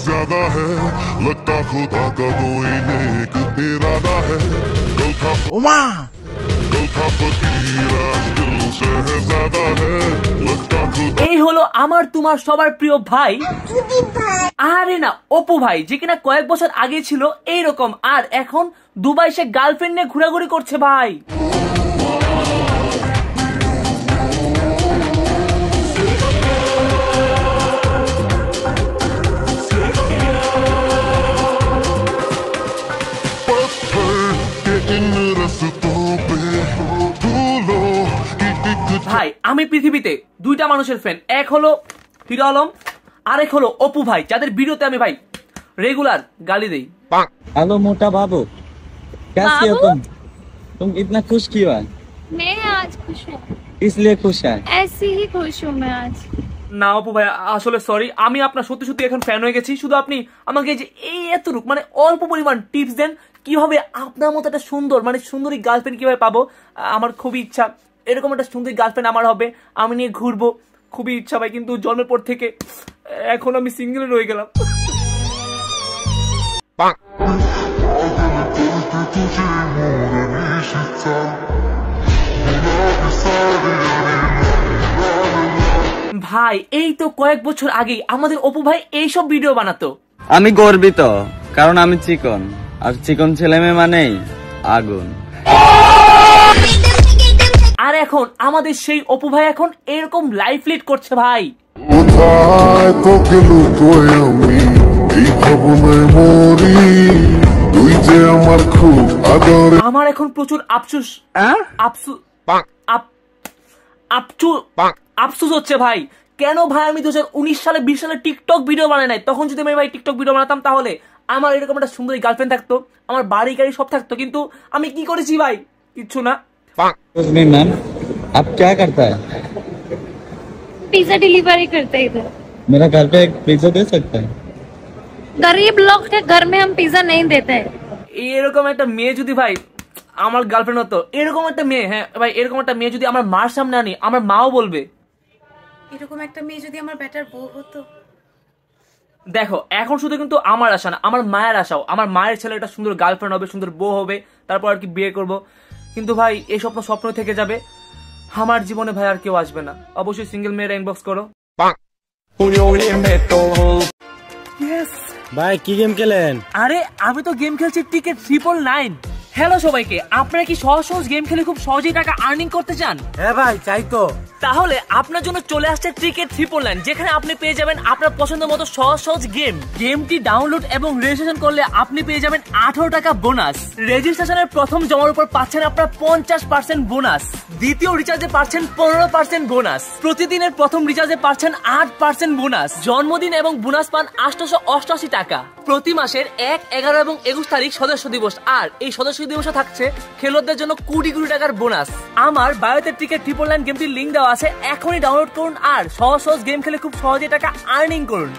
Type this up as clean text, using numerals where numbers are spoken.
ज्यादा है लगता खुदा का कोई नेक इरादा है कल था फकीर आज दिल शहजादा है लगता खुदा। এই হলো আমার তোমার সবার প্রিয় ভাই, আরে না অপু ভাই, যে কিনা কয়েক বছর আগে ছিল এইরকম, আর এখন দুবাই সে গার্লফ্রেন্ড নিয়ে ঘোরাঘুরি করছে ভাই। ভাই আমি পৃথিবীতে দুইটা মানুষের ফ্যান, এক হলো হিরো আলম, আরেক হলো অপু ভাই, যাদের ভিডিওতে আমি ভাই रेगुलर गाली दी। हेलो मोटा बाबू, कैसे हो तुम इतना खुश क्यों है? मैं आज खुश हूँ। इसलिए खुश है? ऐसे ही खुश हूँ मैं आज। না অপু ভাই আসলে সরি, আমি আপনার সত্যি সত্যি এখন ফ্যান হয়ে গেছি। শুধু আপনি আমাকে যে এই এতটুক মানে অল্প পরিমাণ টিপস দেন কিভাবে আপনার মতো একটা সুন্দর মানে সুন্দরী গার্লফ্রেন্ড কিভাবে পাবো। আমার খুবই ইচ্ছা এরকম একটা সুন্দরী গার্লফ্রেন্ড আমার হবে, আমি নিয়ে ঘুরবো, খুবই ইচ্ছা ভাই। কিন্তু জন্মের পর থেকে এখন আমি সিঙ্গেল রয়ে গেলাম। ভাই এই তো কয়েক বছর আগে আমাদের অপু ভাই এইসব ভিডিও বানাতো। আমি গর্বিত কারণ আমি চিকন, আর চিকন ছেলে মেয়ে মানেই আগুন। আর এখন আমাদের সেই অপু ভাই এখন এরকম লাইফ লিড করছে ভাই। আমার এখন প্রচুর আফসোস আফসোস হচ্ছে ভাই, কেন ভাই আমি 2019 সালে 20 সালে টিকটক ভিডিও বানাই নাই। তখন যদি আমি ভাই টিকটক ভিডিও বানাতাম তাহলে আমার এরকম একটা সুন্দরী গার্লফ্রেন্ড থাকতো, আমার বাড়ি গাড়ি সব থাকতো। কিন্তু আমি কি করেছি ভাই? কিচ্ছু না। मैम आप क्या करता है? पिज्जा डिलीवरी करते हैं इधर। मेरा घर पे एक पिज्जा दे सकता है? गरीब लोग के घर में हम पिज्जा नहीं देते हैं। এরকম একটা মেয়ে যদি ভাই আমার গার্লফ্রেন্ড হতো, এরকম একটা মেয়ে, হ্যাঁ ভাই এরকম একটা মেয়ে যদি আমার মার সামনে আনি, আমার মাও বলবে এরকম একটা মেয়ে যদি আমার বেটার বউ হতো। দেখো এখন শুধু কিন্তু আমার আশা না, আমার মায়ের আশাও, আমার মায়ের ছেলে একটা সুন্দর গার্লফ্রেন্ড হবে, সুন্দর বউ হবে, তারপর আর কি বিয়ে করব। কিন্তু ভাই এই স্বপ্ন থেকে যাবে, আমার জীবনে ভাই আর কেউ আসবে না। অবশ্যই সিঙ্গেল মেয়েরা ইনবক্স করো। ভাই কি গেম খেলেন? আরে আমি তো গেম খেলছি টিকেট 999। হ্যালো সবাইকে, আপনারা কি সহজ সহজ গেম খেলে খুব সহজেই টাকা আর্নিং করতে চান? হ্যাঁ ভাই চাই তো। তাহলে আপনার জন্য চলে আসছে টিকেট 999, যেখানে আপনি পেয়ে যাবেন আপনার পছন্দ মতো সহজ সহজ গেম। গেমটি ডাউনলোড এবং রেজিস্ট্রেশন করলে আপনি পেয়ে যাবেন 18 টাকা বোনাস। রেজিস্ট্রেশনের প্রথম জমার উপর পাচ্ছেন আপনার 50% বোনাস, দ্বিতীয় রিচার্জে পাচ্ছেন 15% বোনাস, প্রতিদিনের প্রথম রিচার্জে পাচ্ছেন 8% বোনাস, জন্মদিন এবং বোনাস পান 888 টাকা। প্রতি মাসের 1, 11 এবং 21 তারিখ সদস্য দিবস, আর এই সদস্য দিবসে থাকছে খেলোয়াড়দের জন্য কোটি কোটি টাকার বোনাস। আমার বায়োতে টিকেট 999 গেমটির লিঙ্ক দেওয়া আছে, এখনই ডাউনলোড করুন আর সহজ সহজ গেম খেলে খুব সহজে টাকা আর্নিং করুন।